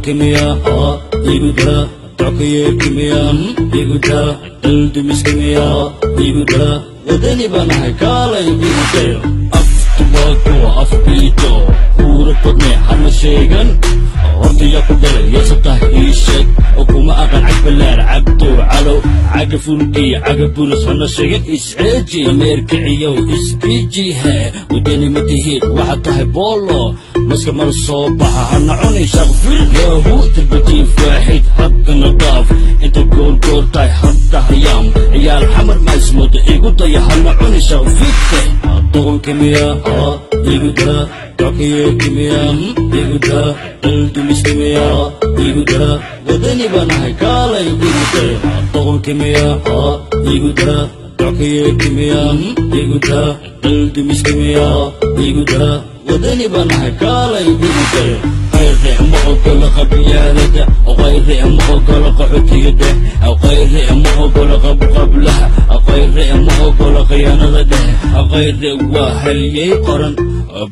kimia iguda takiye kimia iguda daldu miskimia iguda wadani banahay kaalay iguda aftubago afbiito urubadne hana sheegan hortiya ku dhalay yasabtah iisheg okuma aqan cagballaar cabdo calow caga fulki caga bulis hana sheegan isceeji meerkiciyow iskijihe wadani matihid waxa tahay boolo maska mar soo baxa hana cuni shaqfir yahu tilbatii faaxid haddana daaf inta goolgool tahay hadda hayaam ciyaal xamar ma ismooda igu daya hana cuni shaqfirte doqon kimia iguda takiye kimia iguda daldu miskimia iguda wadani banahay kaalay iguda doqon kimia iguda takiye kimia iguda daldu miskimia iguda wadani banahay kaalay iguda غير مقبل قبيالته غير مقبل قحتيته غير مقبل قبلها غير مقبل خيانته غير واهل يقرن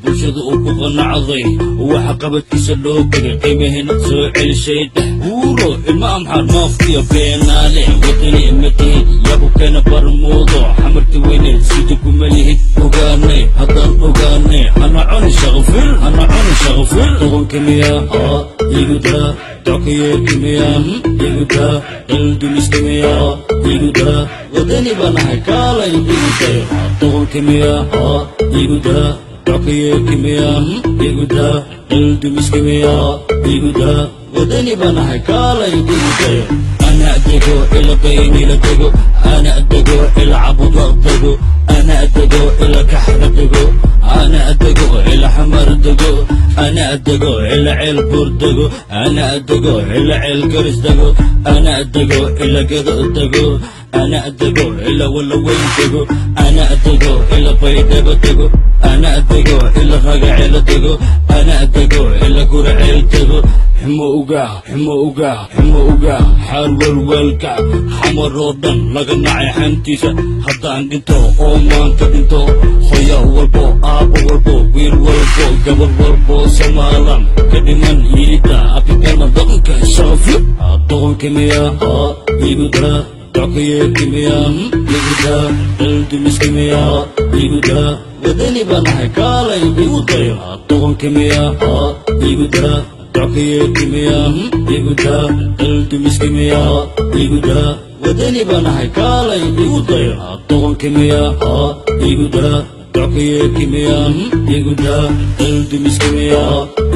برشد وقنا عضي وحقبت كسلوك قيمه نسوع الشيطه ورو امام حرماف يا بينا له ودني امتي يا ابو كان برموضه حمرت وين سيدك مليه وغاني هذا وغاني انا عن شغفر طبعا كمية iguda takiye kimia iguda daldu miskimia iguda wadani banahay kaalay iguda طبعا كمية iguda takiye kimia iguda daldu miskimia iguda wadani banahay kaalay iguda أنا أدقو إلى بيني لدقو أنا أدقو إلى عبد أدقو أنا أدقو إلى كحر أدقو أنا أدقو إلى حمر أدقو أنا أدقو إلى عيل بردقو أنا أدقو إلى عيل كرس دقو أنا أدقو إلى كذا أدقو أنا أدقو إلى ولا وين دقو أنا أدقو إلى بيدة بدقو أنا أدقو إلى غاقة عيل دقو أنا أدقو إلى كور عيل دقو حمو أوقع حال والوالكع حمر ردن لقناعي حنتيسة حتى عندنتو أومان كدنتو خويا والبو آبو والبو وير والبو قبل والبو سمالام كدمان يريدا أبي بينا دقنك شغفي طغن كمية يقدر takiye kimia iguda daldu miskimia iguda wadani banahay kaalay iguda طغن كمية iguda takiye kimia iguda daldu miskimia iguda wadani banahay kaalay iguda طغن كمية iguda takiye kimia iguda daldu miskimia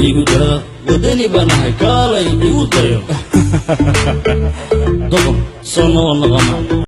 iguda wadani banahay kaalay iguda طغن صنو النغمة